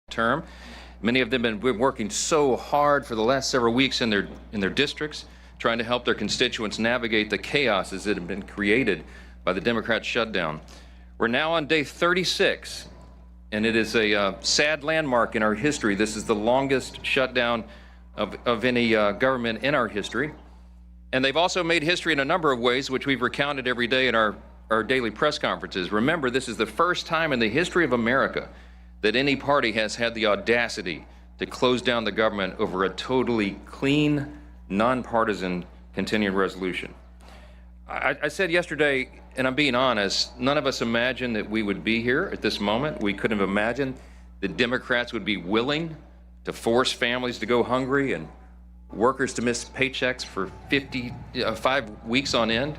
term. Many of them have been working so hard for the last several weeks in their districts, trying to help their constituents navigate the chaoses that have been created by the Democrat shutdown. We're now on day 36, and it is a sad landmark in our history. This is the longest shutdown of any government in our history. And they've also made history in a number of ways, which we've recounted every day in our daily press conferences. Remember, this is the first time in the history of America that any party has had the audacity to close down the government over a totally clean, nonpartisan continuing resolution. I said yesterday, and I'm being honest, none of us imagined that we would be here at this moment. We couldn't have imagined that Democrats would be willing to force families to go hungry and workers to miss paychecks for 5 weeks on end,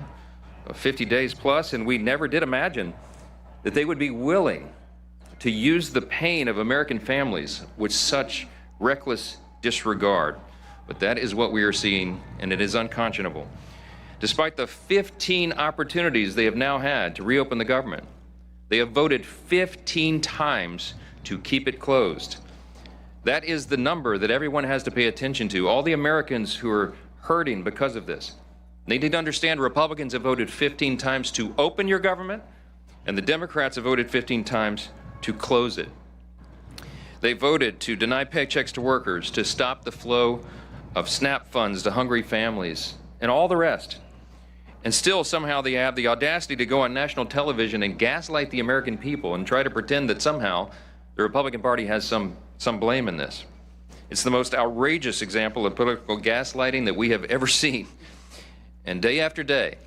50 days plus, and we never did imagine that they would be willing to use the pain of American families with such reckless disregard. But that is what we are seeing, and it is unconscionable. Despite the 15 opportunities they have now had to reopen the government, they have voted 15 times to keep it closed. That is the number that everyone has to pay attention to. All the Americans who are hurting because of this. They need to understand Republicans have voted 15 times to open your government, and the Democrats have voted 15 times to close it. They voted to deny paychecks to workers, to stop the flow of SNAP funds to hungry families, and all the rest. And still, somehow, they have the audacity to go on national television and gaslight the American people and try to pretend that somehow the Republican Party has some blame in this. It's the most outrageous example of political gaslighting that we have ever seen. And day after day,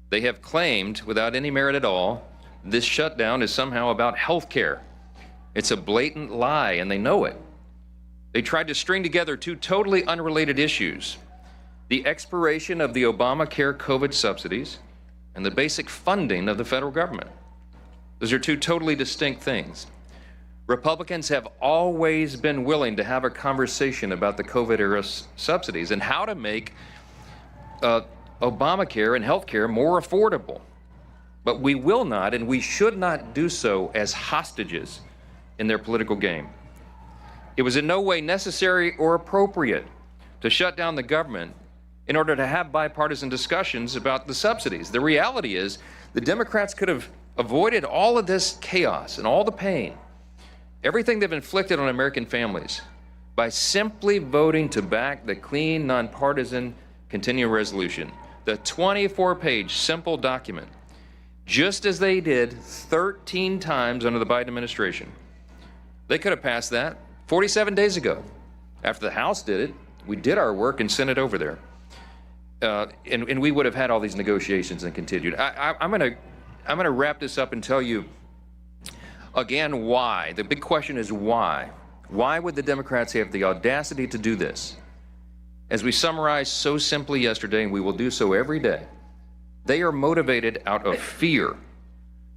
they have claimed, without any merit at all, this shutdown is somehow about health care. It's a blatant lie, and they know it. They tried to string together two totally unrelated issues: the expiration of the Obamacare COVID subsidies and the basic funding of the federal government. Those are two totally distinct things. Republicans have always been willing to have a conversation about the COVID-era subsidies and how to make Obamacare and health care more affordable. But we will not, and we should not do so as hostages in their political game. It was in no way necessary or appropriate to shut down the government in order to have bipartisan discussions about the subsidies. The reality is the Democrats could have avoided all of this chaos and all the pain, everything they've inflicted on American families, by simply voting to back the clean, nonpartisan continuing resolution, the 24-page simple document, just as they did 13 times under the Biden administration. They could have passed that 47 days ago. After the House did it, we did our work and sent it over there. And we would have had all these negotiations and continued. I'm gonna wrap this up and tell you again why. The big question is why. Why would the Democrats have the audacity to do this? As we summarized so simply yesterday, and we will do so every day, they are motivated out of fear.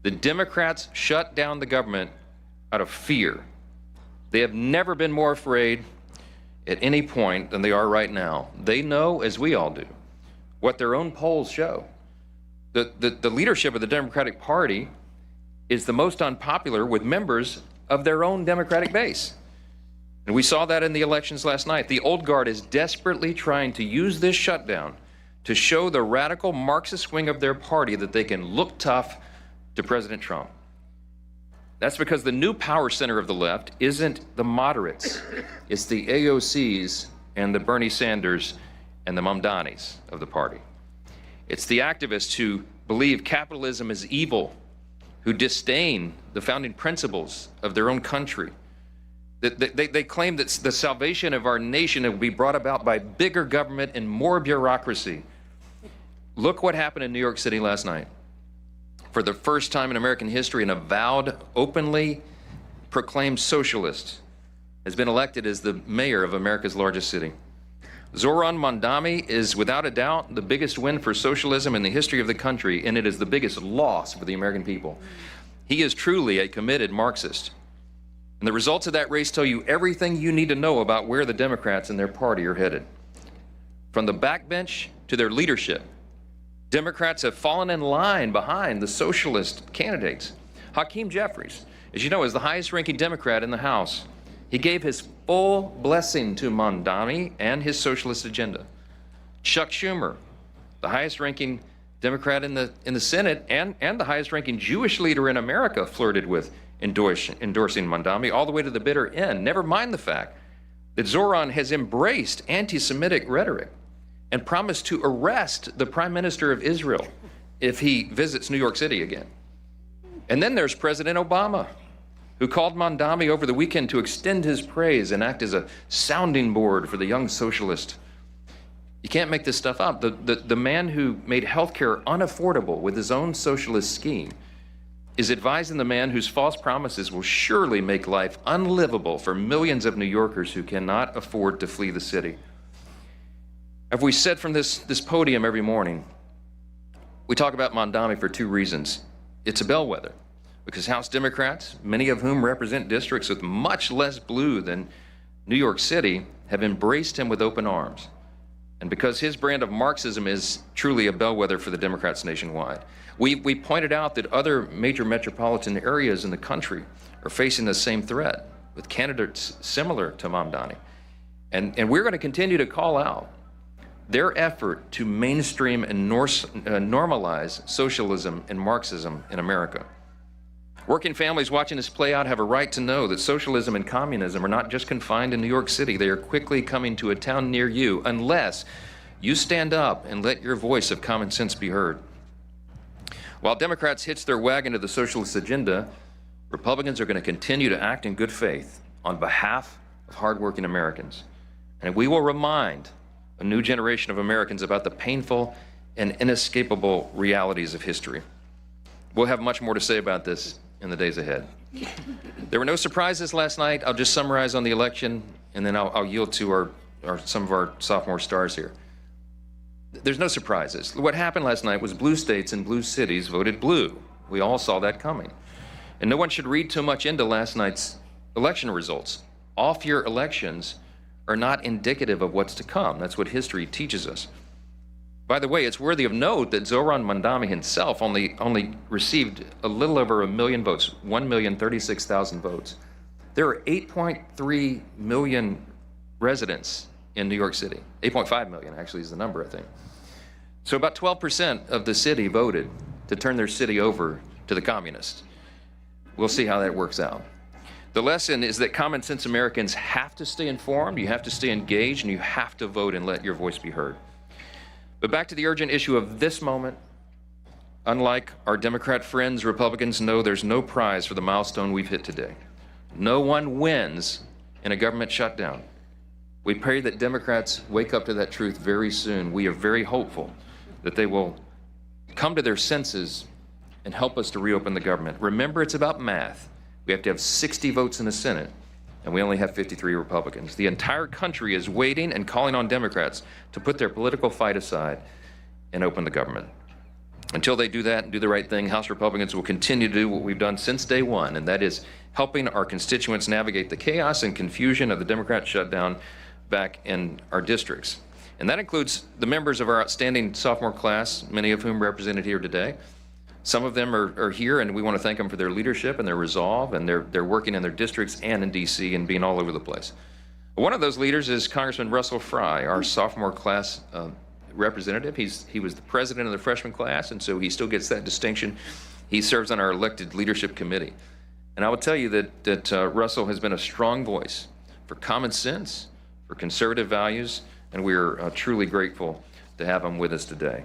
The Democrats shut down the government out of fear. They have never been more afraid at any point than they are right now. They know, as we all do, what their own polls show. The leadership of the Democratic Party is the most unpopular with members of their own Democratic base. And we saw that in the elections last night. The old guard is desperately trying to use this shutdown to show the radical Marxist wing of their party that they can look tough to President Trump. That's because the new power center of the left isn't the moderates. It's the AOCs and the Bernie Sanders and the Mamdanis of the party. It's the activists who believe capitalism is evil, who disdain the founding principles of their own country. They claim that the salvation of our nation will be brought about by bigger government and more bureaucracy. Look what happened in New York City last night. For the first time in American history, an avowed, openly proclaimed socialist has been elected as the mayor of America's largest city. Zoran Mondani is without a doubt the biggest win for socialism in the history of the country, and it is the biggest loss for the American people. He is truly a committed Marxist. And the results of that race tell you everything you need to know about where the Democrats and their party are headed. From the backbench to their leadership, Democrats have fallen in line behind the socialist candidates. Hakeem Jeffries, as you know, is the highest ranking Democrat in the House. He gave his full blessing to Mamdani and his socialist agenda. Chuck Schumer, the highest-ranking Democrat in the Senate and the highest-ranking Jewish leader in America, flirted with endorsing Mamdani all the way to the bitter end. Never mind the fact that Zoran has embraced anti-Semitic rhetoric and promised to arrest the Prime Minister of Israel if he visits New York City again. And then there's President Obama, who called Mamdani over the weekend to extend his praise and act as a sounding board for the young socialist. You can't make this stuff up. The man who made healthcare unaffordable with his own socialist scheme is advising the man whose false promises will surely make life unlivable for millions of New Yorkers who cannot afford to flee the city. As we said from this podium every morning, we talk about Mamdani for two reasons. It's a bellwether, because House Democrats, many of whom represent districts with much less blue than New York City, have embraced him with open arms. And because his brand of Marxism is truly a bellwether for the Democrats nationwide. We pointed out that other major metropolitan areas in the country are facing the same threat with candidates similar to Mamdani. And we're going to continue to call out their effort to mainstream and normalize socialism and Marxism in America. Working families watching this play out have a right to know that socialism and communism are not just confined in New York City. They are quickly coming to a town near you unless you stand up and let your voice of common sense be heard. While Democrats hitch their wagon to the socialist agenda, Republicans are going to continue to act in good faith on behalf of hardworking Americans. And we will remind a new generation of Americans about the painful and inescapable realities of history. We'll have much more to say about this in the days ahead. There were no surprises last night. I'll just summarize on the election, and then I'll yield to some of our sophomore stars here. There's no surprises. What happened last night was blue states and blue cities voted blue. We all saw that coming. And no one should read too much into last night's election results. Off-year elections are not indicative of what's to come. That's what history teaches us. By the way, it's worthy of note that Zoran Mamdani himself only received a little over 1 million votes, 1,036,000 votes. There are 8.3 million residents in New York City. 8.5 million actually is the number, I think. So about 12% of the city voted to turn their city over to the communists. We'll see how that works out. The lesson is that common sense Americans have to stay informed, you have to stay engaged, and you have to vote and let your voice be heard. But back to the urgent issue of this moment. Unlike our Democrat friends, Republicans know there's no prize for the milestone we've hit today. No one wins in a government shutdown. We pray that Democrats wake up to that truth very soon. We are very hopeful that they will come to their senses and help us to reopen the government. Remember, it's about math. We have to have 60 votes in the Senate, and we only have 53 Republicans. The entire country is waiting and calling on Democrats to put their political fight aside and open the government. Until they do that and do the right thing, House Republicans will continue to do what we've done since day one, and that is helping our constituents navigate the chaos and confusion of the Democrat shutdown back in our districts. And that includes the members of our outstanding sophomore class, many of whom represented here today. Some of them are here, and we want to thank them for their leadership and their resolve, and they're working in their districts and in D.C. and being all over the place. One of those leaders is Congressman Russell Fry, our sophomore class representative. He was the president of the freshman class, and so he still gets that distinction. He serves on our elected leadership committee. And I will tell you that Russell has been a strong voice for common sense, for conservative values, and we are truly grateful to have him with us today.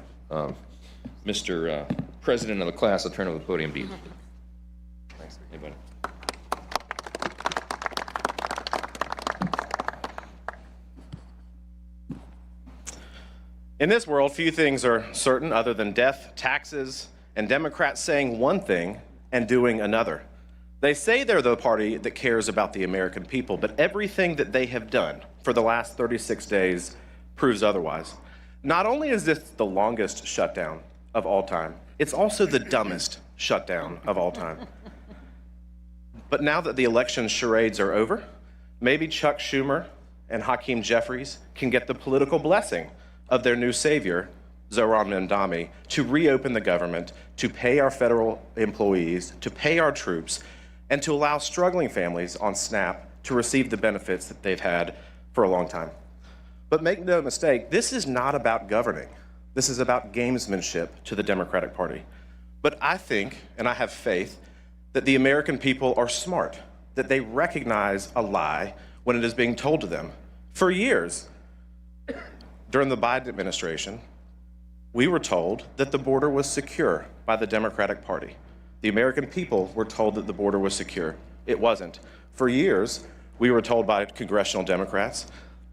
Mr. President of the class, I'll turn over the podium to you. Thanks. Anybody? In this world, few things are certain other than death, taxes, and Democrats saying one thing and doing another. They say they're the party that cares about the American people, but everything that they have done for the last 36 days proves otherwise. Not only is this the longest shutdown of all time, it's also the dumbest shutdown of all time. But now that the election charades are over, maybe Chuck Schumer and Hakeem Jeffries can get the political blessing of their new savior, Zoran Mamdani, to reopen the government, to pay our federal employees, to pay our troops, and to allow struggling families on SNAP to receive the benefits that they've had for a long time. But make no mistake, this is not about governing. This is about gamesmanship to the Democratic Party. But I think, and I have faith, that the American people are smart, that they recognize a lie when it is being told to them. For years, during the Biden administration, we were told that the border was secure by the Democratic Party. The American people were told that the border was secure. It wasn't. For years, we were told by congressional Democrats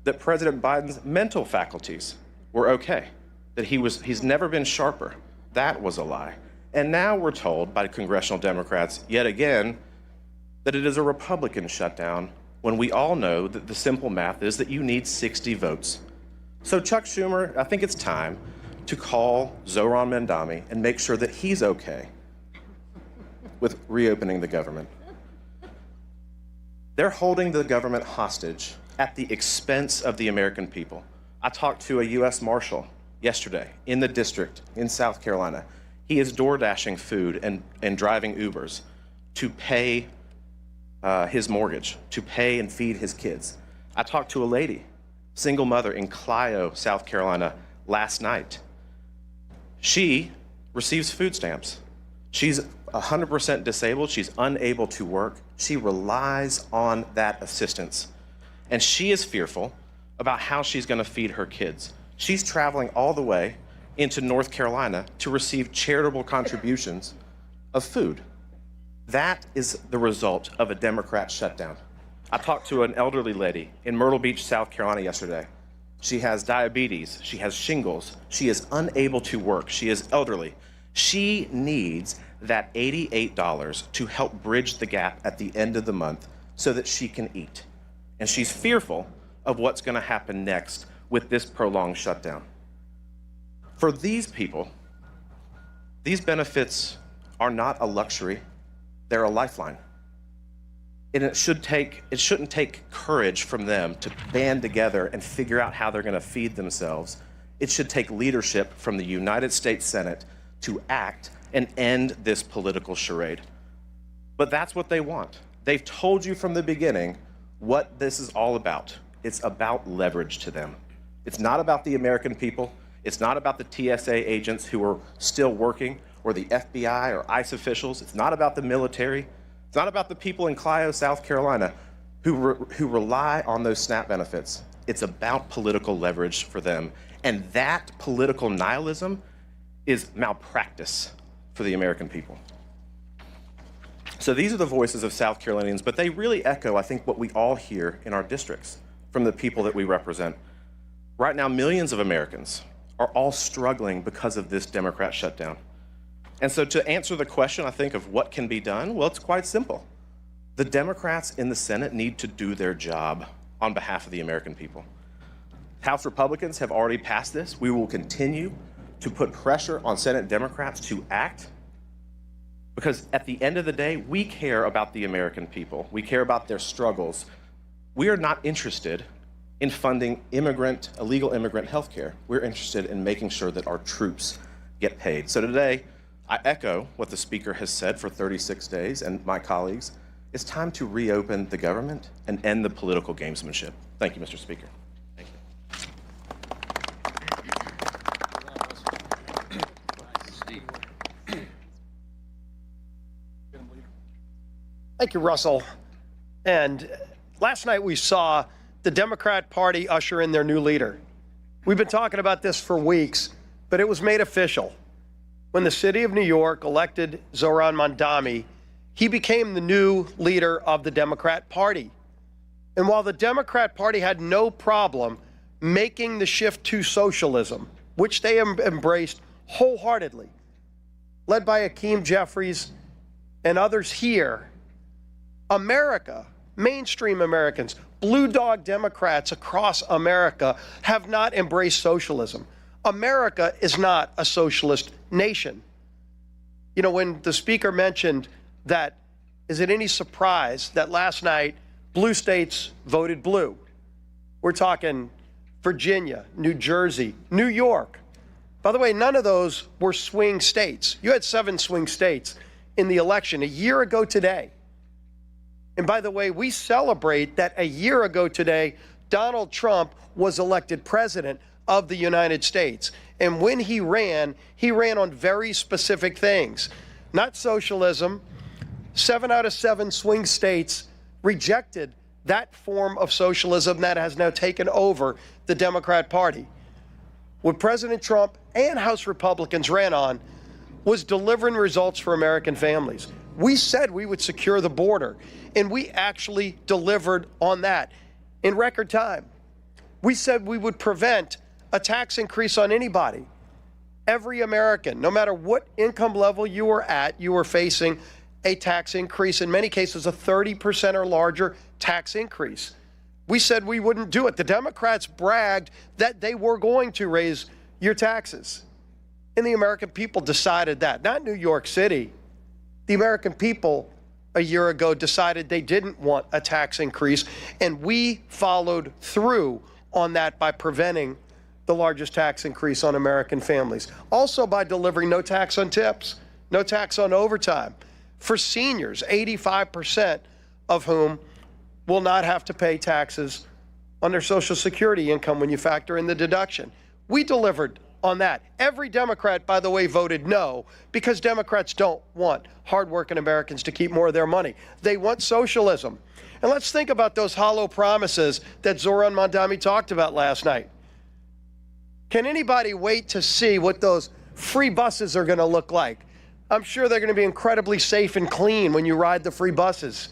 that President Biden's mental faculties were okay, that he's never been sharper. That was a lie. And now we're told by congressional Democrats, yet again, that it is a Republican shutdown when we all know that the simple math is that you need 60 votes. So Chuck Schumer, I think it's time to call Zohran Mamdani and make sure that he's okay with reopening the government. They're holding the government hostage at the expense of the American people. I talked to a U.S. Marshal yesterday in the district in South Carolina. He is door dashing food and driving Ubers to pay his mortgage, to pay and feed his kids. I talked to a lady, single mother in Clio, South Carolina, last night. She receives food stamps. She's 100% disabled. She's unable to work. She relies on that assistance. And she is fearful about how she's going to feed her kids. She's traveling all the way into North Carolina to receive charitable contributions of food. That is the result of a Democrat shutdown. I talked to an elderly lady in Myrtle Beach, South Carolina yesterday. She has diabetes, she has shingles, she is unable to work, she is elderly. She needs that $88 to help bridge the gap at the end of the month so that she can eat. And she's fearful of what's going to happen next with this prolonged shutdown. For these people, these benefits are not a luxury, they're a lifeline. And it shouldn't take courage from them to band together and figure out how they're going to feed themselves. It should take leadership from the United States Senate to act and end this political charade. But that's what they want. They've told you from the beginning what this is all about. It's about leverage to them. It's not about the American people. It's not about the TSA agents who are still working, or the FBI or ICE officials. It's not about the military. It's not about the people in Clio, South Carolina, who rely on those SNAP benefits. It's about political leverage for them. And that political nihilism is malpractice for the American people. So these are the voices of South Carolinians, but they really echo, I think, what we all hear in our districts from the people that we represent. Right now, millions of Americans are all struggling because of this Democrat shutdown. And so to answer the question, I think, of what can be done, well, it's quite simple. The Democrats in the Senate need to do their job on behalf of the American people. House Republicans have already passed this. We will continue to put pressure on Senate Democrats to act, because at the end of the day, we care about the American people. We care about their struggles. We are not interested in funding illegal immigrant health care. We're interested in making sure that our troops get paid. So today, I echo what the Speaker has said for 36 days, and my colleagues. It's time to reopen the government and end the political gamesmanship. Thank you, Mr. Speaker. Thank you. Thank you, Russell. And last night we saw the Democrat Party usher in their new leader. We've been talking about this for weeks, but it was made official. When the city of New York elected Zohran Mamdani, he became the new leader of the Democrat Party. And while the Democrat Party had no problem making the shift to socialism, which they embraced wholeheartedly, led by Hakeem Jeffries and others here, America, mainstream Americans, blue dog Democrats across America have not embraced socialism. America is not a socialist nation. You know, when the Speaker mentioned that, is it any surprise that last night blue states voted blue? We're talking Virginia, New Jersey, New York. By the way, none of those were swing states. You had 7 swing states in the election a year ago today. And by the way, we celebrate that a year ago today, Donald Trump was elected president of the United States. And when he ran on very specific things, not socialism. 7 out of 7 swing states rejected that form of socialism that has now taken over the Democrat Party. What President Trump and House Republicans ran on was delivering results for American families. We said we would secure the border, and we actually delivered on that in record time. We said we would prevent a tax increase on anybody. Every American, no matter what income level you were at, you were facing a tax increase, in many cases a 30% or larger tax increase. We said we wouldn't do it. The Democrats bragged that they were going to raise your taxes. And the American people decided that, not New York City. The American people a year ago decided they didn't want a tax increase, and we followed through on that by preventing the largest tax increase on American families. Also by delivering no tax on tips, no tax on overtime. For seniors, 85% of whom will not have to pay taxes on their Social Security income when you factor in the deduction. We delivered on that. Every Democrat, by the way, voted no, because Democrats don't want hardworking Americans to keep more of their money. They want socialism. And let's think about those hollow promises that Zoran Mandami talked about last night. Can anybody wait to see what those free buses are going to look like? I'm sure they're going to be incredibly safe and clean when you ride the free buses.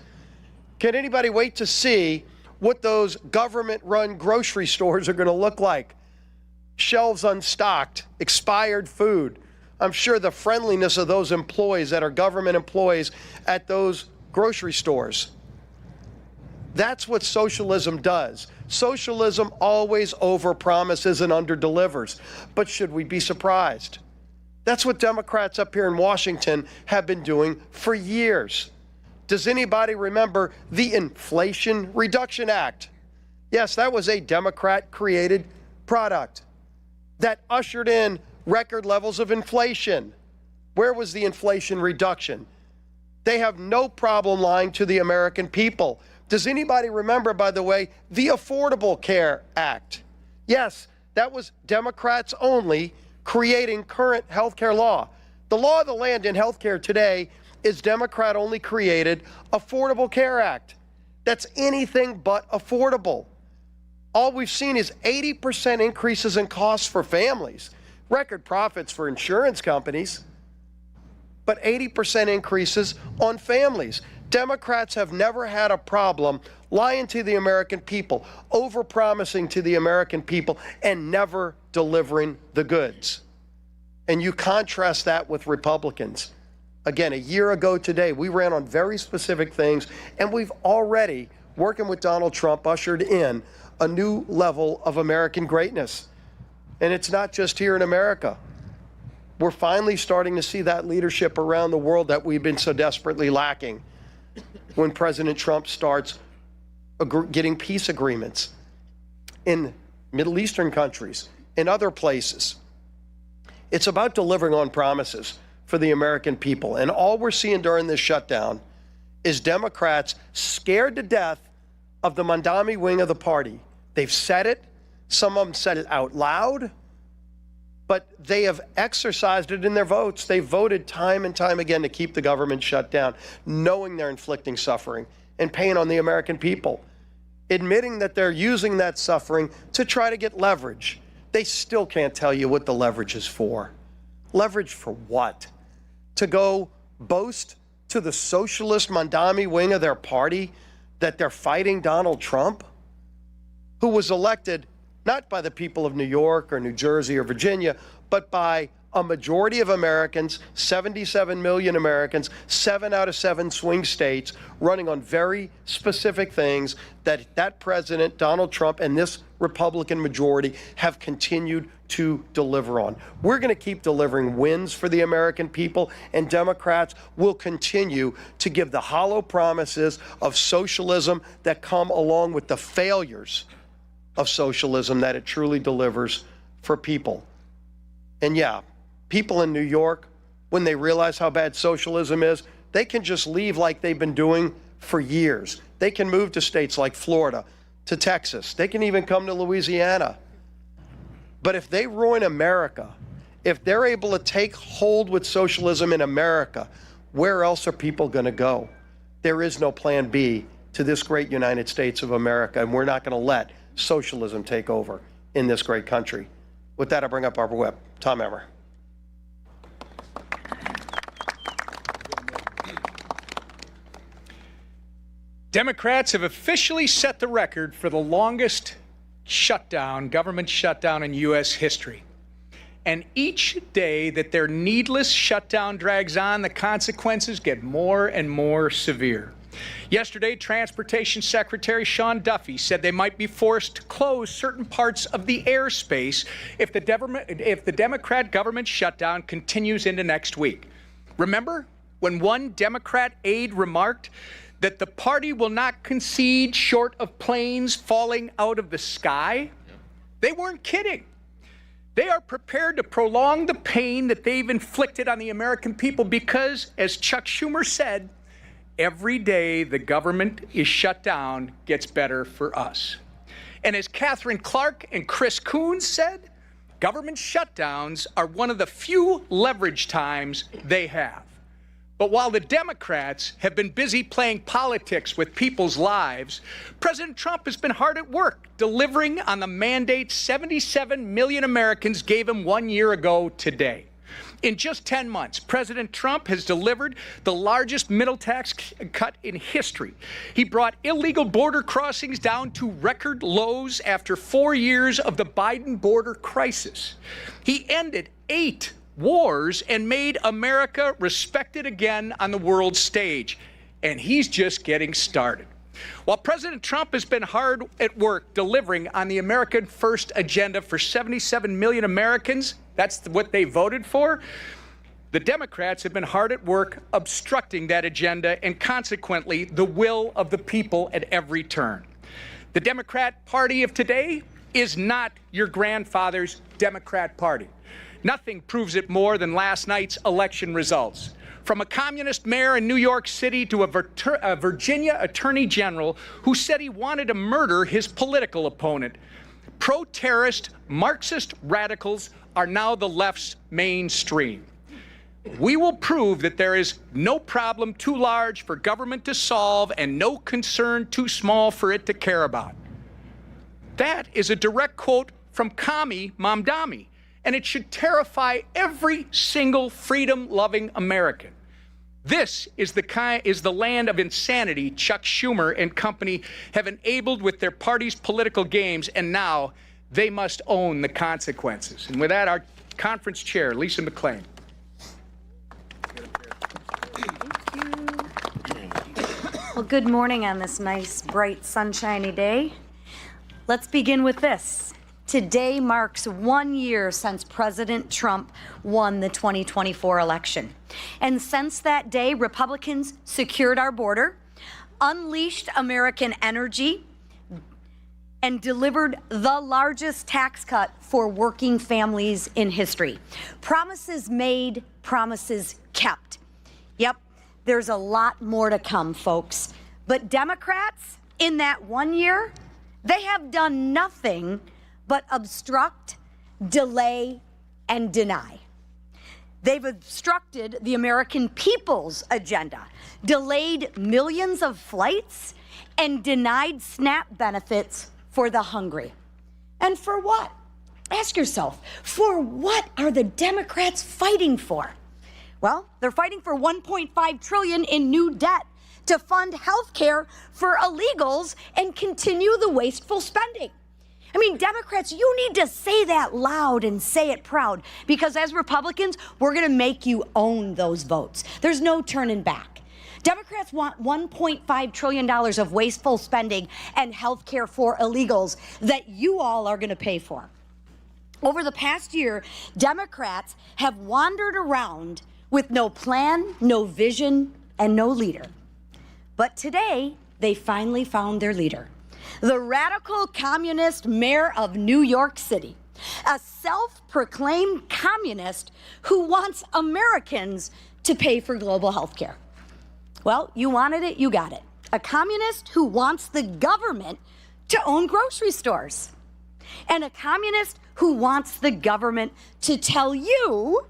Can anybody wait to see what those government-run grocery stores are going to look like? Shelves unstocked, expired food. I'm sure the friendliness of those employees that are government employees at those grocery stores. That's what socialism does. Socialism always overpromises and underdelivers. But should we be surprised? That's what Democrats up here in Washington have been doing for years. Does anybody remember the Inflation Reduction Act? Yes, that was a Democrat-created product that ushered in record levels of inflation. Where was the inflation reduction? They have no problem lying to the American people. Does anybody remember, by the way, the Affordable Care Act? Yes, that was Democrats only creating current health care law. The law of the land in health care today is Democrat-only created Affordable Care Act. That's anything but affordable. All we've seen is 80% increases in costs for families, record profits for insurance companies, but 80% increases on families. Democrats have never had a problem lying to the American people, overpromising to the American people, and never delivering the goods. And you contrast that with Republicans. Again, a year ago today, we ran on very specific things, and we've already, working with Donald Trump, ushered in a new level of American greatness. And it's not just here in America. We're finally starting to see that leadership around the world that we've been so desperately lacking when President Trump starts getting peace agreements in Middle Eastern countries, in other places. It's about delivering on promises for the American people. And all we're seeing during this shutdown is Democrats scared to death of the Mandami wing of the party. They've said it. Some of them said it out loud. But they have exercised it in their votes. They've voted time and time again to keep the government shut down, knowing they're inflicting suffering and pain on the American people, admitting that they're using that suffering to try to get leverage. They still can't tell you what the leverage is for. Leverage for what? To go boast to the socialist Mandami wing of their party that they're fighting Donald Trump, who was elected not by the people of New York or New Jersey or Virginia, but by a majority of Americans, 77 million Americans, 7 out of 7 swing states, running on very specific things that President Donald Trump and this Republican majority have continued to deliver on. We're going to keep delivering wins for the American people, and Democrats will continue to give the hollow promises of socialism that come along with the failures of socialism that it truly delivers for people. And yeah, people in New York, when they realize how bad socialism is, they can just leave like they've been doing for years. They can move to states like Florida, to Texas. They can even come to Louisiana. But if they ruin America, if they're able to take hold with socialism in America, where else are people going to go? There is no plan B to this great United States of America, and we're not going to let socialism take over in this great country. With that, I bring up our whip, Tom Emmer. Democrats have officially set the record for the longest shutdown, government shutdown in U.S. history. And each day that their needless shutdown drags on, the consequences get more and more severe. Yesterday, Transportation Secretary Sean Duffy said they might be forced to close certain parts of the airspace if the Democrat government shutdown continues into next week. Remember when one Democrat aide remarked that the party will not concede short of planes falling out of the sky? They weren't kidding. They are prepared to prolong the pain that they've inflicted on the American people because, as Chuck Schumer said, every day the government is shut down gets better for us. And as Catherine Clark and Chris Coons said, government shutdowns are one of the few leverage times they have. But while the Democrats have been busy playing politics with people's lives, President Trump has been hard at work delivering on the mandate 77 million Americans gave him 1 year ago today. In just 10 months, President Trump has delivered the largest middle tax cut in history. He brought illegal border crossings down to record lows after 4 years of the Biden border crisis. He ended 8 wars and made America respected again on the world stage. And he's just getting started. While President Trump has been hard at work delivering on the American First agenda for 77 million Americans, that's what they voted for, the Democrats have been hard at work obstructing that agenda and consequently the will of the people at every turn. The Democrat Party of today is not your grandfather's Democrat Party. Nothing proves it more than last night's election results. From a communist mayor in New York City to a Virginia attorney general who said he wanted to murder his political opponent, pro-terrorist Marxist radicals are now the left's mainstream. We will prove that there is no problem too large for government to solve and no concern too small for it to care about. That is a direct quote from Kami Mamdani, and it should terrify every single freedom-loving American. This is the land of insanity Chuck Schumer and company have enabled with their party's political games, and now they must own the consequences. And with that, our conference chair, Lisa McClain. Well, good morning on this nice, bright, sunshiny day. Let's begin with this. Today marks 1 year since President Trump won the 2024 election. And since that day, Republicans secured our border, unleashed American energy, and delivered the largest tax cut for working families in history. Promises made, promises kept. Yep, there's a lot more to come, folks. But Democrats, in that 1 year, they have done nothing but obstruct, delay, and deny. They've obstructed the American people's agenda, delayed millions of flights, and denied SNAP benefits for the hungry. And for what? Ask yourself, for what are the Democrats fighting for? Well, they're fighting for $1.5 trillion in new debt to fund health care for illegals and continue the wasteful spending. I mean, Democrats, you need to say that loud and say it proud, because as Republicans, we're going to make you own those votes. There's no turning back. Democrats want $1.5 trillion of wasteful spending and health care for illegals that you all are going to pay for. Over the past year, Democrats have wandered around with no plan, no vision, and no leader. But today, they finally found their leader. The radical communist mayor of New York City, a self-proclaimed communist who wants Americans to pay for global health care. Well, you wanted it, you got it. A communist who wants the government to own grocery stores. And a communist who wants the government to tell you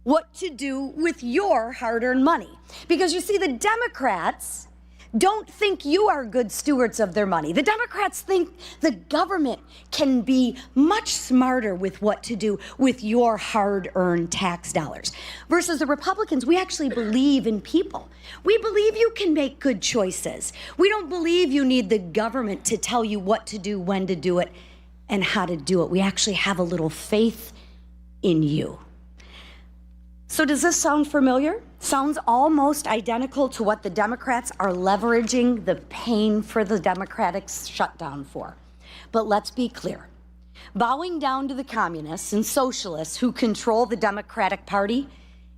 what to do with your hard-earned money. Because you see, the Democrats don't think you are good stewards of their money. The Democrats think the government can be much smarter with what to do with your hard-earned tax dollars. Versus the Republicans, we actually believe in people. We believe you can make good choices. We don't believe you need the government to tell you what to do, when to do it, and how to do it. We actually have a little faith in you. So does this sound familiar? Sounds almost identical to what the Democrats are leveraging the pain for the Democratic shutdown for. But let's be clear. Bowing down to the communists and socialists who control the Democratic Party,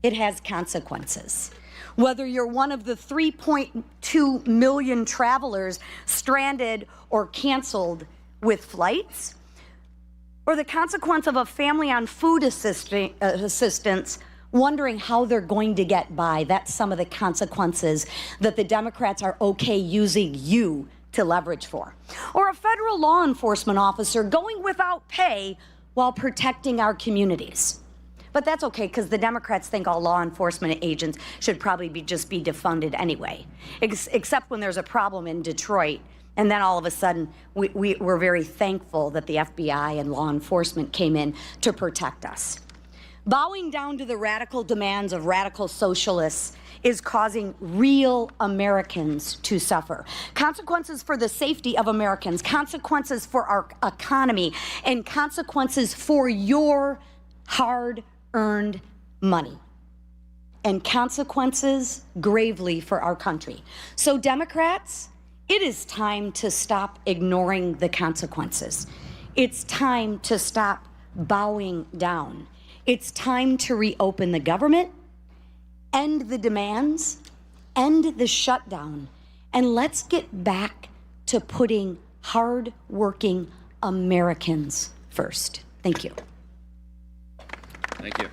it has consequences. Whether you're one of the 3.2 million travelers stranded or canceled with flights, or the consequence of a family on food assistance wondering how they're going to get by. That's some of the consequences that the Democrats are okay using you to leverage for. Or a federal law enforcement officer going without pay while protecting our communities. But that's okay, because the Democrats think all law enforcement agents should probably just be defunded anyway, except when there's a problem in Detroit. And then all of a sudden, we're very thankful that the FBI and law enforcement came in to protect us. Bowing down to the radical demands of radical socialists is causing real Americans to suffer. Consequences for the safety of Americans, consequences for our economy, and consequences for your hard-earned money. And consequences gravely for our country. So Democrats, it is time to stop ignoring the consequences. It's time to stop bowing down. It's time to reopen the government, end the demands, end the shutdown, and let's get back to putting hard-working Americans first. Thank you. Thank you.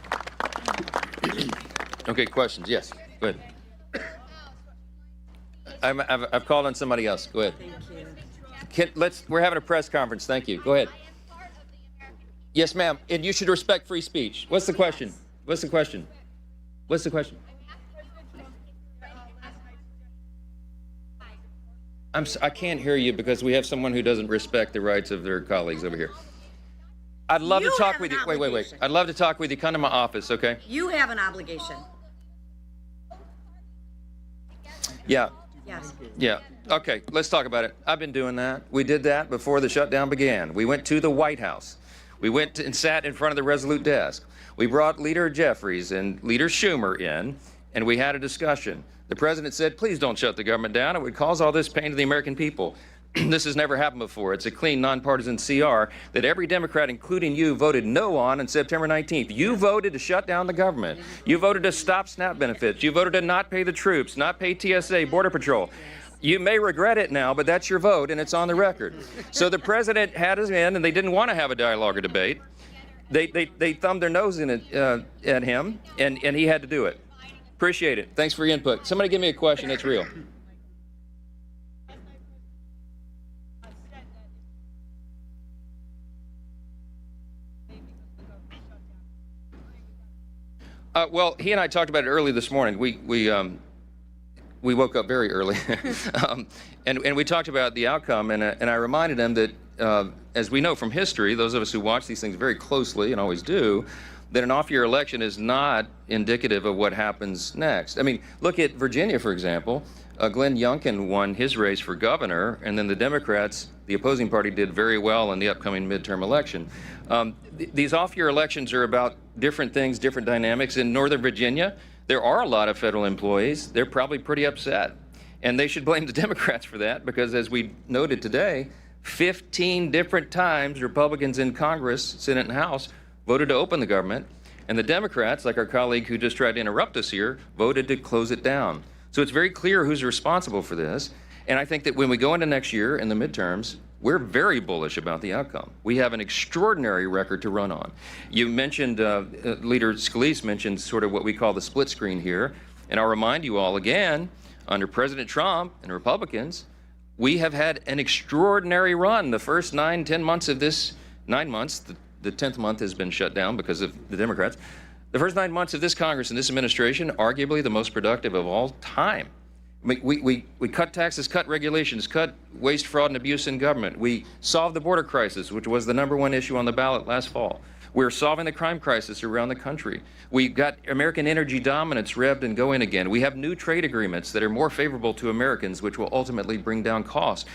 Okay, questions? Yes, go ahead. I've called on somebody else. Go ahead. Thank you. We're having a press conference. Thank you. Go ahead. Yes, ma'am. And you should respect free speech. What's the question? What's the question? What's the question? I can't hear you because we have someone who doesn't respect the rights of their colleagues over here. I'd love to talk with you. Wait. I'd love to talk with you. Come to my office, okay? You have an obligation. Yeah. Yes. Yeah. Okay, let's talk about it. I've been doing that. We did that before the shutdown began. We went to the White House. We went and sat in front of the Resolute desk. We brought Leader Jeffries and Leader Schumer in, and we had a discussion. The president said, please don't shut the government down. It would cause all this pain to the American people. This has never happened before. It's a clean, nonpartisan CR that every Democrat, including you, voted no on September 19th. You voted to shut down the government. You voted to stop SNAP benefits. You voted to not pay the troops, not pay TSA, Border Patrol. You may regret it now, but that's your vote, and it's on the record. So the president had us in, and they didn't want to have a dialogue or debate. They thumbed their nose in it, at him, and he had to do it. Appreciate it. Thanks for your input. Somebody give me a question that's real. Well, he and I talked about it early this morning. We woke up very early, and we talked about the outcome, and I reminded him that, as we know from history, those of us who watch these things very closely and always do, that an off-year election is not indicative of what happens next. I mean, look at Virginia, for example. Glenn Youngkin won his race for governor, and then the Democrats, the opposing party, did very well in the upcoming midterm election. These off-year elections are about different things, different dynamics. In Northern Virginia, there are a lot of federal employees. They're probably pretty upset. And they should blame the Democrats for that, because as we noted today, 15 different times Republicans in Congress, Senate and House, voted to open the government. And the Democrats, like our colleague who just tried to interrupt us here, voted to close it down. So it's very clear who's responsible for this. And I think that when we go into next year in the midterms, we're very bullish about the outcome. We have an extraordinary record to run on. You mentioned, Leader Scalise mentioned sort of what we call the split screen here. And I'll remind you all again, Under President Trump and Republicans, we have had an extraordinary run. The first 9 months of this, 9 months, the 10th month has been shut down because of the Democrats. The first 9 months of this Congress and this administration, arguably the most productive of all time. We cut taxes, cut regulations, cut waste, fraud, and abuse in government. We solved the border crisis, which was the #1 issue on the ballot last fall. We're solving the crime crisis around the country. We got American energy dominance revved and going again. We have new trade agreements that are more favorable to Americans, which will ultimately bring down costs.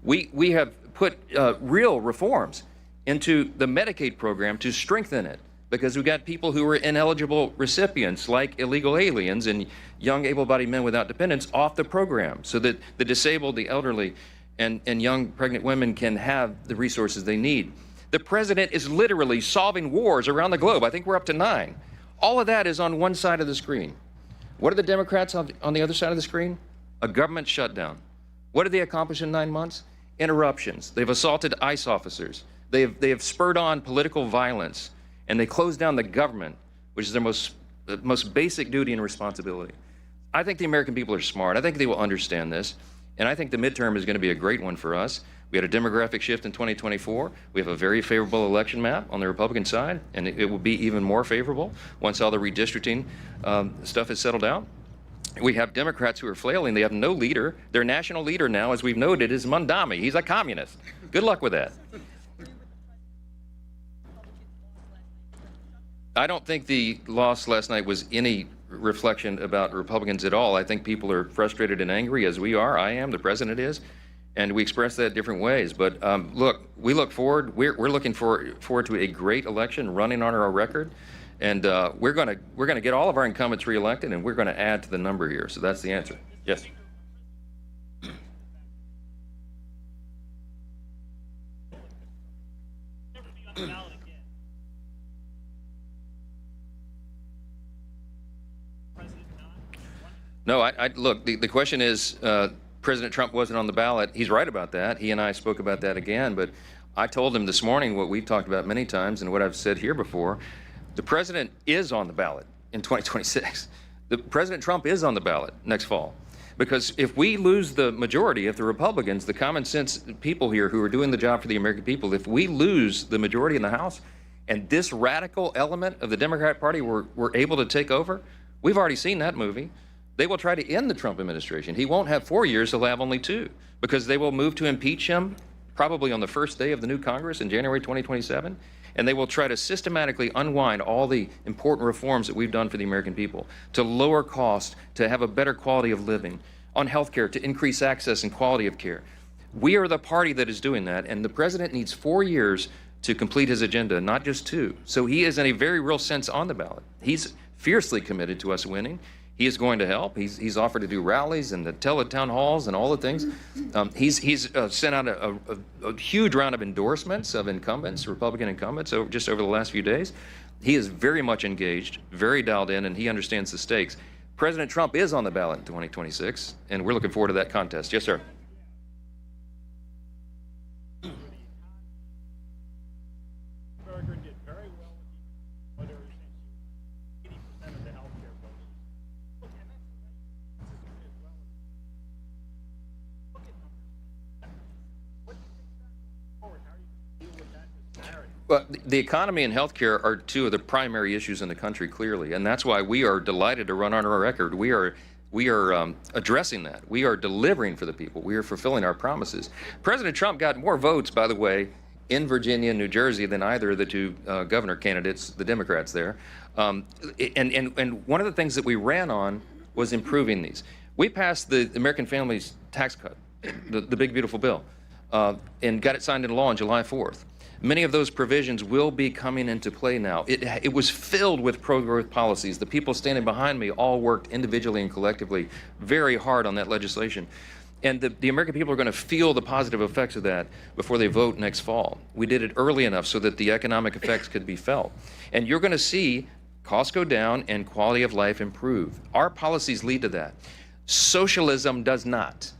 We have put real reforms into the Medicaid program to strengthen it, because we've got people who are ineligible recipients, like illegal aliens and young able-bodied men without dependents, off the program, so that the disabled, the elderly, and young pregnant women can have the resources they need. The president is literally solving wars around the globe. I think we're up to 9. All of that is on one side of the screen. What are the Democrats on the other side of the screen? A government shutdown. What did they accomplish in 9 months? Interruptions. They've assaulted ICE officers. They have spurred on political violence, and they closed down the government, which is their most basic duty and responsibility. I think the American people are smart. I think they will understand this, and I think the midterm is going to be a great one for us. We had a demographic shift in 2024. We have a very favorable election map on the Republican side, and it will be even more favorable once all the redistricting stuff is settled out. We have Democrats who are flailing. They have no leader. Their national leader now, as we've noted, is Mondami. He's a communist. Good luck with that. I don't think the loss last night was any reflection about Republicans at all. I think people are frustrated and angry, as we are. I am. The president is. And we express that different ways. But look, we look forward. We're looking forward to a great election, running on our record, and we're going to get all of our incumbents reelected, and we're going to add to the number here. So that's the answer. Yes. No, look. The question is. President Trump wasn't on the ballot. He's right about that. He and I spoke about that again, but I told him this morning what we've talked about many times and what I've said here before. The president is on the ballot in 2026. President Trump is on the ballot next fall. Because if we lose the majority, if the Republicans, the common sense people here who are doing the job for the American people, if we lose the majority in the House and this radical element of the Democrat Party were able to take over, we've already seen that movie. They will try to end the Trump administration. He won't have 4 years, he'll have only 2, because they will move to impeach him probably on the first day of the new Congress in January 2027, and they will try to systematically unwind all the important reforms that we've done for the American people, to lower costs, to have a better quality of living, on health care, to increase access and quality of care. We are the party that is doing that, and the president needs 4 years to complete his agenda, not just 2. So he is in a very real sense on the ballot. He's fiercely committed to us winning. He is going to help. He's offered to do rallies and the town halls and all the things. He's sent out a huge round of endorsements of incumbents, Republican incumbents, just over the last few days. He is very much engaged, very dialed in, and he understands the stakes. President Trump is on the ballot in 2026, and we're looking forward to that contest. Yes, sir. Well, the economy and healthcare are 2 of the primary issues in the country, clearly, and that's why we are delighted to run on our record. We are addressing that. We are delivering for the people. We are fulfilling our promises. President Trump got more votes, by the way, in Virginia and New Jersey than either of the 2 governor candidates, the Democrats there. And one of the things that we ran on was improving these. We passed the American Families Tax Cut, the big, beautiful bill, and got it signed into law on July 4th. Many of those provisions will be coming into play now. It was filled with pro-growth policies. The people standing behind me all worked individually and collectively very hard on that legislation. And the American people are going to feel the positive effects of that before they vote next fall. We did it early enough so that the economic effects could be felt. And you're going to see costs go down and quality of life improve. Our policies lead to that. Socialism does not.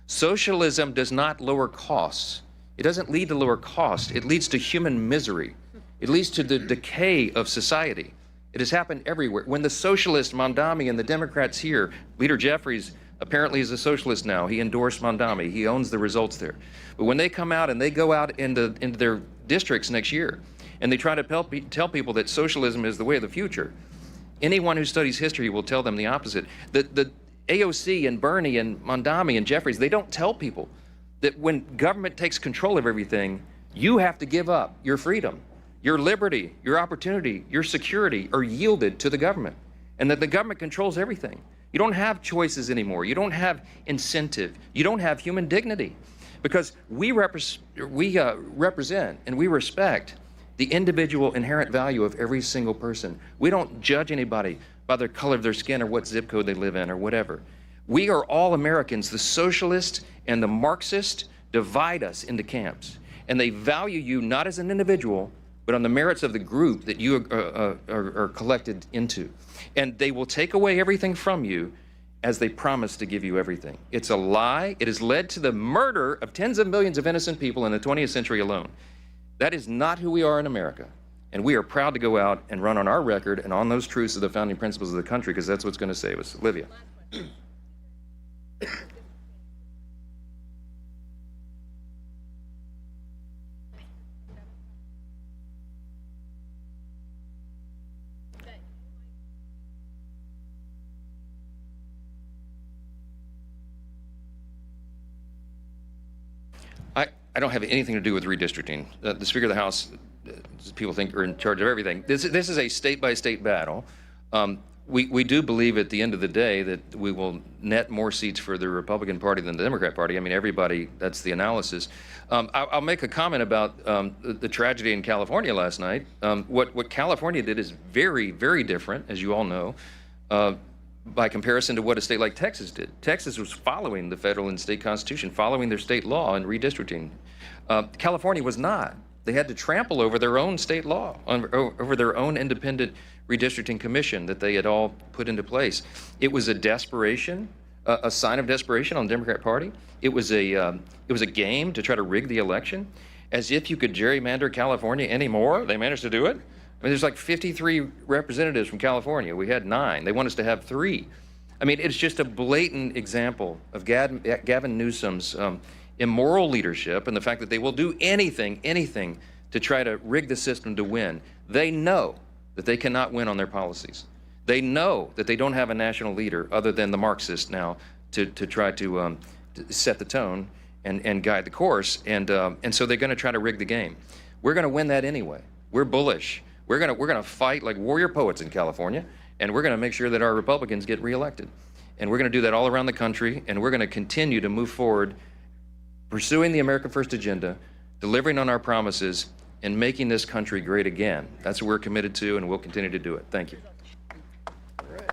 Socialism does not lower costs. It doesn't lead to lower cost. It leads to human misery. It leads to the decay of society. It has happened everywhere. When the socialists, Mondami, and the Democrats here, Leader Jeffries, Apparently he's a socialist now. He endorsed Mondami. He owns the results there. But when they come out and they go out into their districts next year and they try to tell people that socialism is the way of the future, anyone who studies history will tell them the opposite. The AOC and Bernie and Mondami and Jeffries, they don't tell people that when government takes control of everything, you have to give up your freedom, your liberty, your opportunity, your security are yielded to the government, and that the government controls everything. You don't have choices anymore. You don't have incentive. You don't have human dignity, because we represent and we respect the individual inherent value of every single person. We don't judge anybody by the color of their skin or what zip code they live in or whatever. We are all Americans. The socialists and the Marxists divide us into camps, and they value you not as an individual, but on the merits of the group that you are collected into. And they will take away everything from you as they promise to give you everything. It's a lie. It has led to the murder of tens of millions of innocent people in the 20th century alone. That is not who we are in America. And we are proud to go out and run on our record and on those truths of the founding principles of the country, because that's what's going to save us. Olivia. I don't have anything to do with redistricting. The Speaker of the House, people think, are in charge of everything. This is a state-by-state battle. We do believe at the end of the day that we will net more seats for the Republican Party than the Democrat Party. I mean, everybody, that's the analysis. I'll make a comment about the tragedy in California last night. What California did is very, very different, as you all know, by comparison to what a state like Texas did. Texas was following the federal and state constitution, following their state law and redistricting. California was not. They had to trample over their own state law, over their own independent redistricting commission that they had all put into place. It was a desperation, a sign of desperation on the Democrat Party. It was a game to try to rig the election, as if you could gerrymander California anymore. They managed to do it. I mean, there's like 53 representatives from California. We had 9. They want us to have 3. I mean, it's just a blatant example of Gavin Newsom's immoral leadership and the fact that they will do anything to try to rig the system to win. They know that they cannot win on their policies. They know that they don't have a national leader other than the Marxists now to try to set the tone and guide the course. And so they're going to try to rig the game. We're going to win that anyway. We're bullish. We're gonna fight like warrior poets in California, and we're gonna make sure that our Republicans get reelected. And we're gonna do that all around the country, and we're gonna continue to move forward, pursuing the America First agenda, delivering on our promises, and making this country great again. That's what we're committed to, and we'll continue to do it. Thank you. All right.